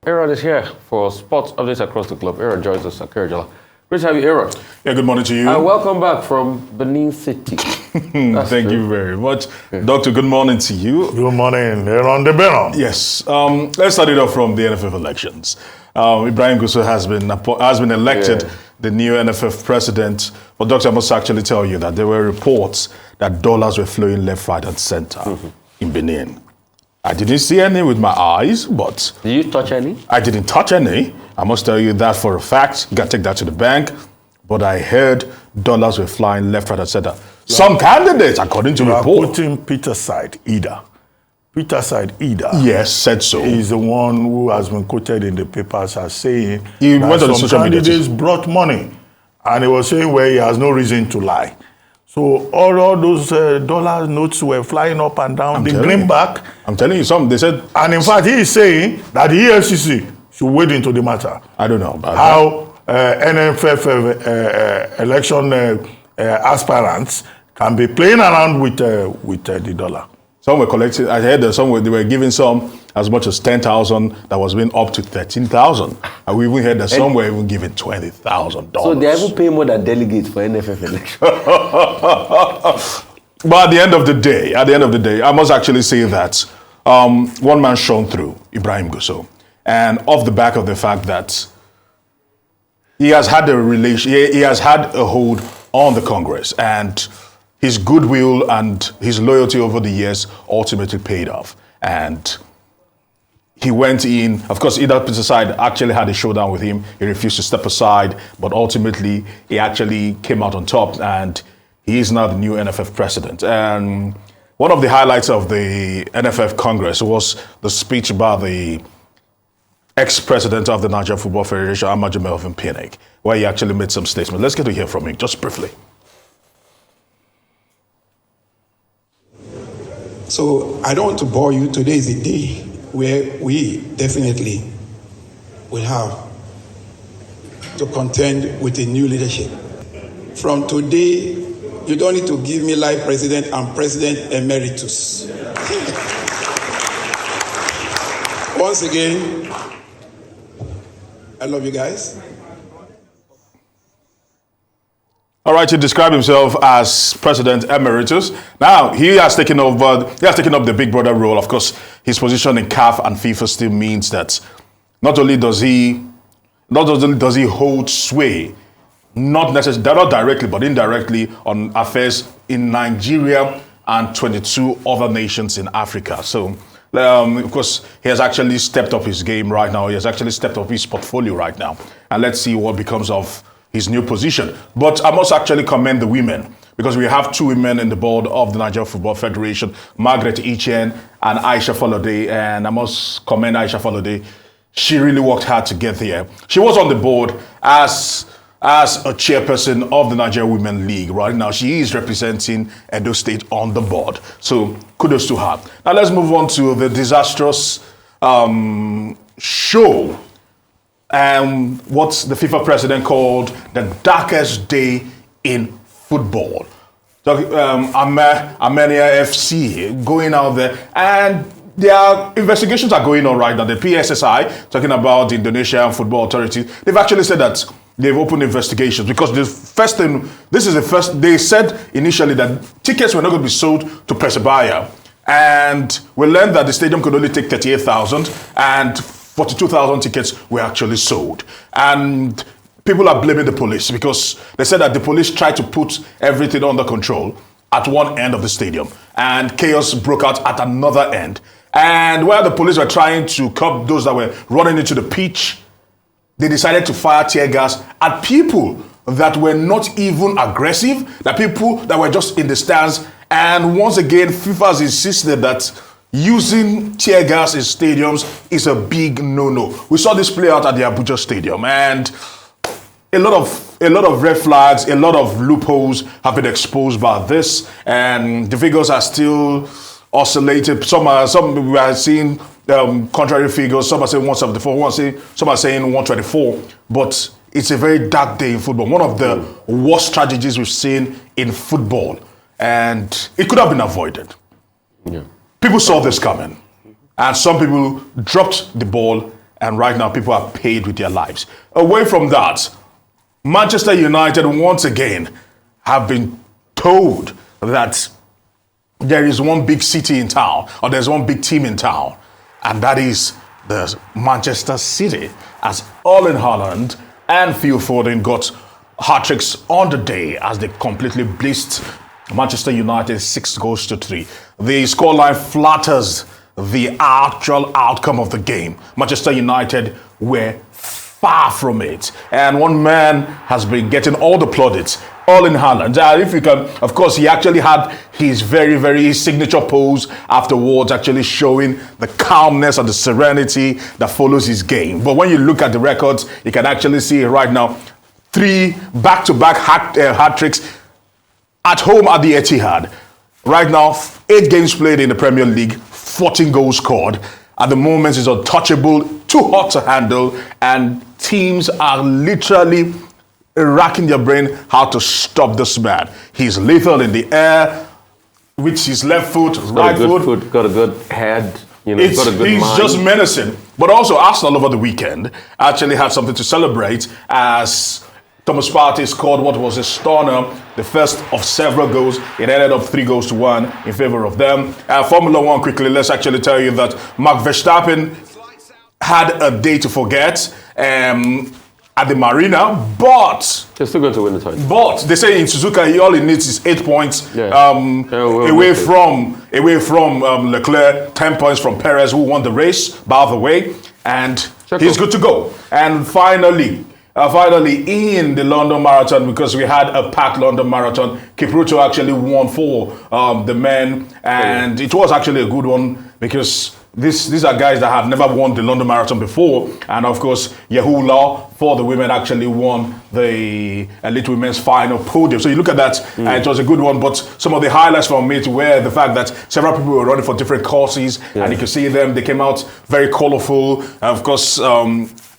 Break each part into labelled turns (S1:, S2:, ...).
S1: Aaron is here for sports updates across the globe. Aaron joins us at Kerjala. Great to have you, Aaron.
S2: Yeah, good morning to you.
S1: And welcome back from Benin City.
S2: Thank you very much. Yeah. Doctor, good morning to you.
S3: Good morning, Aaron de Benon.
S2: Yes. Let's start it off from the NFF elections. Ibrahim Gusau has been elected the new NFF president. But Doctor, I must actually tell you that there were reports that dollars were flowing left, right, and center in Benin. I didn't see any with my eyes, but...
S1: Did you touch any?
S2: I didn't touch any. I must tell you that for a fact. You got to take that to the bank. But I heard dollars were flying left, right, and center. Some candidates, according to reports...
S3: You are putting Peter's side, Ida. Peter's side, Ida.
S2: Yes, said so.
S3: He's the one who has been quoted in the papers as saying
S2: he went on
S3: some
S2: social
S3: candidates brought money. And he was saying, well, he has no reason to lie. So all those dollar notes were flying up and down. The greenback.
S2: I'm telling you something. They said...
S3: And in fact, he is saying that the EFCC should wade into the matter.
S2: I don't know about
S3: how NFF election aspirants can be playing around with the dollar.
S2: Some were collecting, I heard that they were giving some as much as 10,000 that was being up to 13,000. And we even heard that some were even giving $20,000.
S1: So they even pay more than delegates for NFF election.
S2: But at the end of the day, I must actually say that one man shone through, Ibrahim Gusau. And off the back of the fact that he has had a hold on the Congress, and his goodwill and his loyalty over the years ultimately paid off. And he went in, of course, either Peter side actually had a showdown with him. He refused to step aside, but ultimately he actually came out on top, and he is now the new NFF president. And one of the highlights of the NFF Congress was the speech by the ex-president of the Nigerian Football Federation, Amaju Melvin Pinnick, where he actually made some statements. Let's get to hear from him just briefly.
S4: So I don't want to bore you. Today is a day where we definitely will have to contend with a new leadership. From today, you don't need to give me life president and president emeritus. Once again, I love you guys.
S2: All right, he described himself as President Emeritus. Now, he has taken up the big brother role. Of course, his position in CAF and FIFA still means that not only does he hold sway, not directly, but indirectly on affairs in Nigeria and 22 other nations in Africa. So, of course, he has actually stepped up his game right now. He has actually stepped up his portfolio right now. And let's see what becomes of his new position. But I must actually commend the women, because we have two women in the board of the Nigerian Football Federation, Margaret Ichen and Aisha Falode. And I must commend Aisha Falode. She really worked hard to get there. She was on the board as a chairperson of the Nigeria Women League. Right now, she is representing Edo State on the board. So kudos to her. Now let's move on to the disastrous show. And what the FIFA president called the darkest day in football. Armenia FC going out there, and their investigations are going on right now. The PSSI, talking about the Indonesian Football Authority, they've actually said that they've opened investigations because they said initially that tickets were not going to be sold to Persebaya. And we learned that the stadium could only take 38,000 and 42,000 tickets were actually sold. And people are blaming the police because they said that the police tried to put everything under control at one end of the stadium, and chaos broke out at another end. And while the police were trying to curb those that were running into the pitch, they decided to fire tear gas at people that were not even aggressive, that people that were just in the stands. And once again, FIFA has insisted that using tear gas in stadiums is a big no-no. We saw this play out at the Abuja Stadium, and a lot of red flags, a lot of loopholes have been exposed by this, and the figures are still oscillated. Some we are seeing contrary figures. Some are saying 174, some are saying 124. But it's a very dark day in football. One of the worst tragedies we've seen in football, and it could have been avoided. Yeah. People saw this coming, and some people dropped the ball and right now people are paid with their lives. Away from that, Manchester United once again have been told that there is one big city in town, or there's one big team in town, and that is the Manchester City, as Erling Haaland and Phil Foden got hat-tricks on the day as they completely blitzed Manchester United 6-3. The scoreline flatters the actual outcome of the game. Manchester United were far from it. And one man has been getting all the plaudits, Erling Haaland. If you can, of course, he actually had his very, very signature pose afterwards, actually showing the calmness and the serenity that follows his game. But when you look at the records, you can actually see right now, 3 back-to-back hat-tricks at home at the Etihad. Right now, 8 games played in the Premier League, 14 goals scored. At the moment, he's untouchable, too hot to handle, and teams are literally racking their brain how to stop this man. He's lethal in the air, with his left foot, right foot.
S1: Got a good head. You know, got a good
S2: he's
S1: mind.
S2: just menacing. But also, Arsenal over the weekend actually had something to celebrate as Thomas Partey scored what was a stunner, the first of several goals. It ended up 3-1 in favor of them. Formula One, quickly, let's actually tell you that Max Verstappen had a day to forget at the Marina, but
S1: They're still going to win the title.
S2: But they say in Suzuka, all he needs is 8 points away from Leclerc, 10 points from Perez, who won the race, by the way, and he's good to go. And finally, in the London Marathon, because we had a packed London Marathon, Kipruto actually won for the men, and it was actually a good one because these are guys that have never won the London Marathon before, and of course, Yehula for the women actually won the elite women's final podium. So you look at that, and it was a good one. But some of the highlights from it were the fact that several people were running for different courses, and you could see them. They came out very colorful. Of course,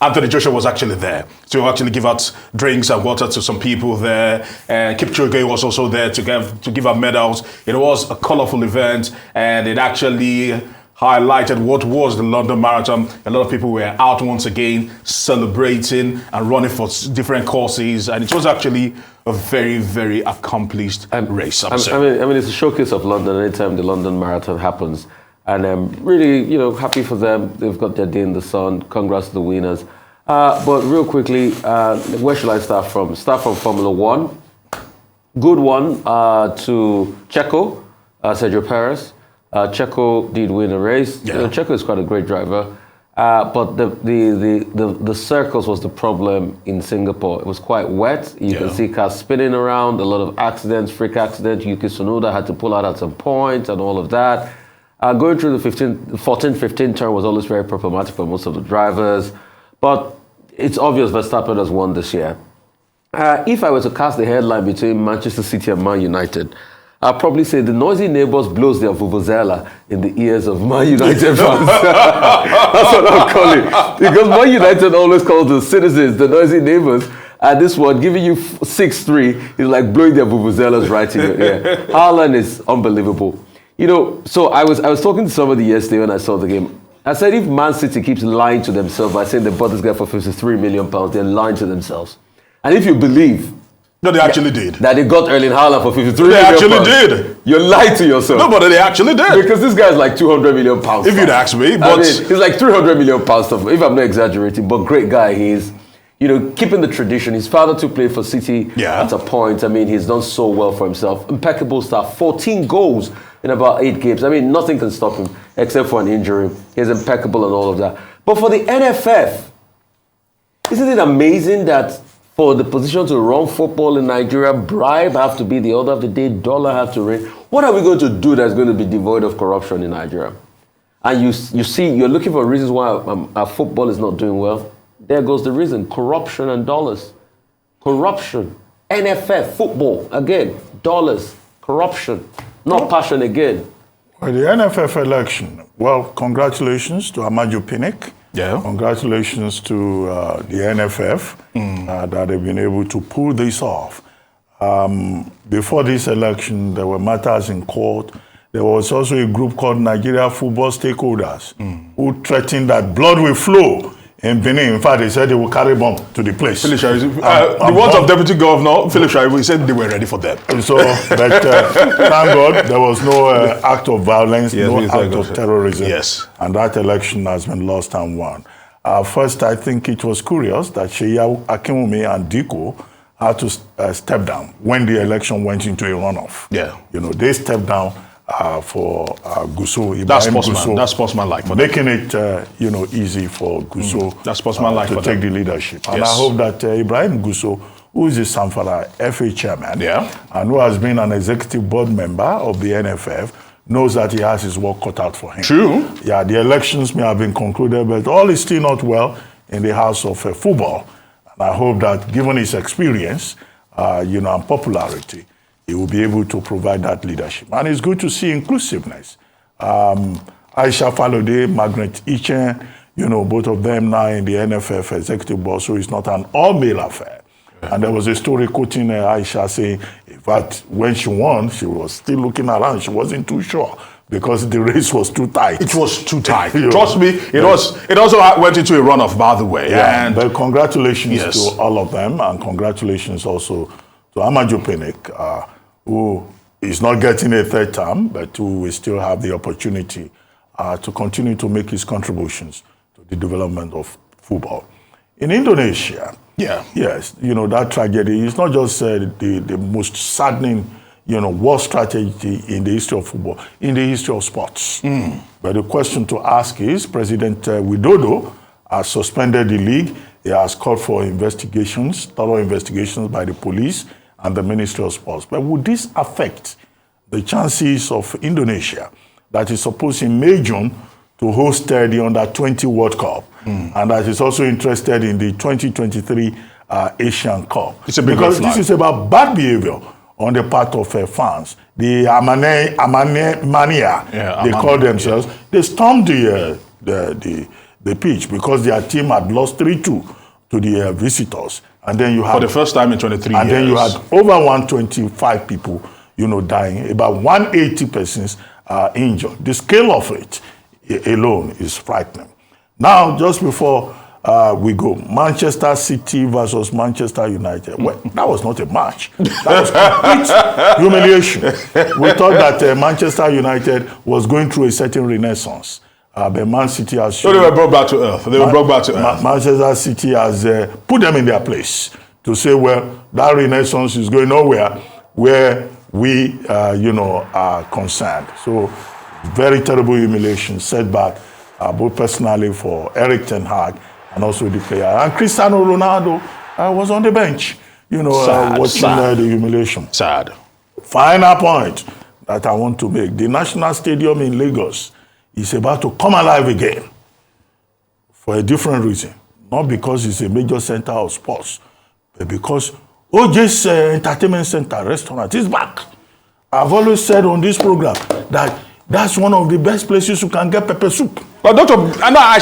S2: Anthony Joshua was actually there to actually give out drinks and water to some people there. And Kipchoge was also there to give out medals. It was a colorful event, and it actually highlighted what was the London Marathon. A lot of people were out once again celebrating and running for different courses, and it was actually a very, very accomplished race.
S1: I mean, it's a showcase of London anytime the London Marathon happens, and I'm really, happy for them. They've got their day in the sun. Congrats to the winners. But real quickly, where should I start from? Start from Formula One. Good one to Checo, Sergio Perez. Checo did win a race.
S2: Yeah.
S1: Checo is quite a great driver, but the circles was the problem in Singapore. It was quite wet. You can see cars spinning around, a lot of accidents, freak accidents. Yuki Tsunoda had to pull out at some point and all of that. Going through the 14-15 turn was always very problematic for most of the drivers, but it's obvious Verstappen has won this year. If I were to cast the headline between Manchester City and Man United, I'll probably say the noisy neighbors blows their vuvuzela in the ears of Man United fans. That's what I'll call it. Because Man United always calls the citizens the noisy neighbors. And this one, giving you 6-3, is like blowing their vuvuzelas right in your ear. Haaland is unbelievable. So I was talking to somebody yesterday when I saw the game. I said, if Man City keeps lying to themselves by saying they bought this guy for £53 million, they're lying to themselves. And if you believe...
S2: No, they actually did.
S1: That they got Erling Haaland for £53 million.
S2: They actually did.
S1: You lied to yourself.
S2: No, but they actually did.
S1: Because this guy is like £200 million.
S2: If you'd ask me, but...
S1: he's like £300 million, if I'm not exaggerating, but great guy he is. Keeping the tradition. His father to play for City at a point. He's done so well for himself. Impeccable stuff. 14 goals in about 8 games. Nothing can stop him except for an injury. He's impeccable and all of that. But for the NFF, isn't it amazing that for the position to run football in Nigeria, bribe have to be the order of the day, dollar have to reign? What are we going to do that's going to be devoid of corruption in Nigeria? And you see, you're looking for reasons why our football is not doing well. There goes the reason: corruption and dollars. Corruption. NFF, football, again, dollars, corruption, not passion again.
S3: Well, the NFF election, congratulations to Amaju Pinnick.
S2: Yeah.
S3: Congratulations to the NFF that they've been able to pull this off. Before this election, there were matters in court. There was also a group called Nigeria Football Stakeholders who threatened that blood will flow in Benin. In fact, they said they will carry bomb to the place.
S2: Philip Shaibu, the words of Deputy Governor Philip Shaibu, he said they were ready for them.
S3: So, but thank God there was no act of violence, no act of terrorism.
S2: Yes.
S3: And that election has been lost and won. First, I think it was curious that Sheya Akinwumi and Diko had to step down when the election went into a runoff.
S2: Yeah.
S3: You know, they stepped down for Gusso.
S2: That's sportsman-like.
S3: Making it, easy for Gusso
S2: That's sportsman-like
S3: to take the leadership. And I hope that Ibrahim Gusso, who is the Samfara FA chairman, and who has been an executive board member of the NFF, knows that he has his work cut out for him.
S2: True.
S3: Yeah, the elections may have been concluded, but all is still not well in the house of football. And I hope that given his experience, and popularity, he will be able to provide that leadership. And it's good to see inclusiveness. Aisha Falode, Margaret Ichen, both of them now in the NFF executive board, so it's not an all-male affair. And there was a story quoting Aisha saying, in fact, when she won, she was still looking around. She wasn't too sure because the race was too tight.
S2: It was too tight. Trust me, it was. It also went into a runoff, by the way.
S3: Yeah, but congratulations to all of them, and congratulations also to Amaju Pinnick, who is not getting a third term, but who will still have the opportunity to continue to make his contributions to the development of football. In Indonesia, yes, that tragedy is not just the most saddening, war strategy in the history of football, in the history of sports. But the question to ask is, President Widodo has suspended the league. He has called for investigations, thorough investigations by the police and the Ministry of Sports. But would this affect the chances of Indonesia, that is supposed in May, June, to host the Under-20 World Cup, and that is also interested in the 2023 Asian Cup?
S2: It's a big
S3: because
S2: flag.
S3: This is about bad behavior on the part of fans. The Amane Mania, they call themselves. They stormed the pitch because their team had lost 3-2 to the visitors. And then you had,
S2: for the first time in 23 years.
S3: And then you had over 125 people, dying, about 180 persons injured. The scale of it alone is frightening. Now, just before we go, Manchester City versus Manchester United. Well, that was not a match. That was complete humiliation. We thought that Manchester United was going through a certain renaissance. But Man City has shown...
S2: So they were brought back to earth.
S3: Manchester City has put them in their place to say, well, that renaissance is going nowhere where we, are concerned. So, very terrible humiliation, setback, both personally for Eric Ten Hag and also the player. And Cristiano Ronaldo was on the bench, watching the humiliation.
S2: Sad.
S3: Final point that I want to make. The National Stadium in Lagos is about to come alive again for a different reason. Not because it's a major center of sports, but because OJ's Entertainment Center restaurant is back. I've always said on this program that that's one of the best places you can get pepper soup.
S2: But Doctor, I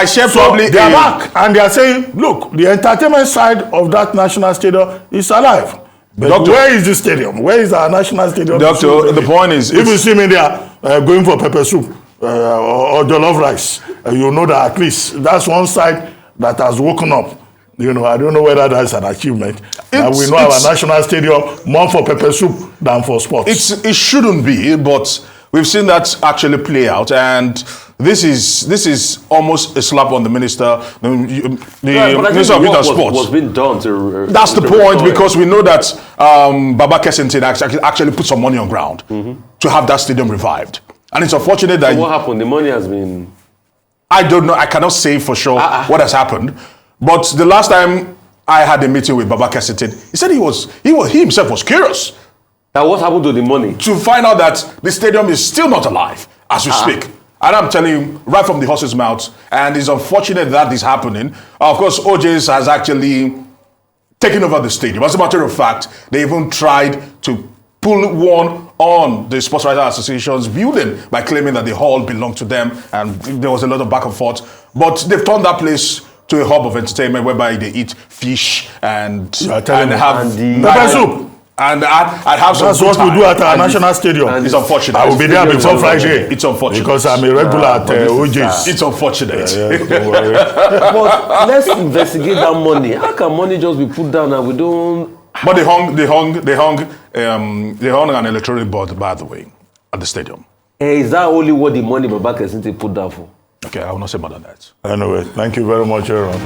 S2: share probably...
S3: They are back, and they are saying, look, the entertainment side of that national stadium is alive. But Doctor, where is the stadium? Where is our national stadium?
S2: Doctor, the point is...
S3: If you see me there going for pepper soup or jollof rice, you know that at least that's one side that has woken up. I don't know whether that's an achievement. We know our national stadium more for pepper soup than for sports.
S2: It shouldn't be, but we've seen that actually play out, and this is almost a slap on the minister, the Minister of Youth and Sports.
S1: Was being done to
S2: that's the point, because we know that Baba Kessington actually put some money on ground to have that stadium revived, and it's unfortunate that.
S1: So what happened? The money has been.
S2: I don't know. I cannot say for sure what has happened. But the last time I had a meeting with Baba Kessington, he said he himself was curious.
S1: Now what happened to the money?
S2: To find out that the stadium is still not alive as we speak. And I'm telling you, right from the horse's mouth, and it's unfortunate that is happening. Of course, OJ's has actually taken over the stadium. As a matter of fact, they even tried to pull one on the Sports Writers Association's building by claiming that the hall belonged to them, and there was a lot of back and forth. But they've turned that place to a hub of entertainment whereby they eat fish and have
S3: pepper soup.
S2: And I'd have some
S3: That's
S2: good
S3: what we
S2: time.
S3: do at our national stadium.
S2: It's unfortunate.
S3: I will be there before Friday.
S2: It's unfortunate.
S3: Because I'm a regular at OJ's.
S2: It's unfortunate.
S3: Don't worry.
S1: But let's investigate that money. How can money just be put down and we don't?
S2: But they hung an electoral board, by the way, at the stadium.
S1: Is that only what the money Babaka Kesinti put down for?
S2: Okay, I will not say more than that.
S3: Anyway, thank you very much, Aaron.